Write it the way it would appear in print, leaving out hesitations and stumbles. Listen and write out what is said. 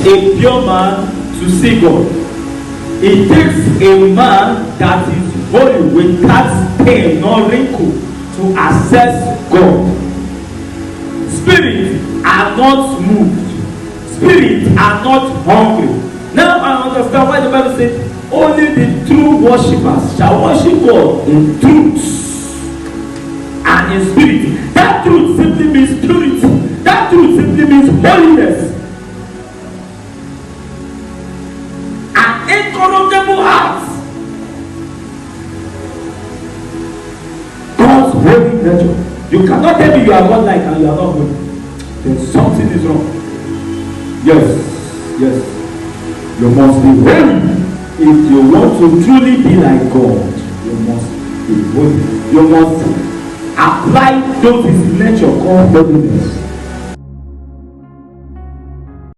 a pure man to see God. It takes a man that is holy without stain nor wrinkle to access God. Spirits are not moved. Spirits are not hungry. Now I understand why the Bible says only the true worshippers shall worship God in truth and in spirit. That truth simply means purity. That truth simply means holiness. An incorruptible heart. God's holy nature. You cannot tell me you are God-like and you are not holy. Then something is wrong. Yes. You must be holy. If you want to truly be like God, you must be holy. You must apply those his nature called holiness.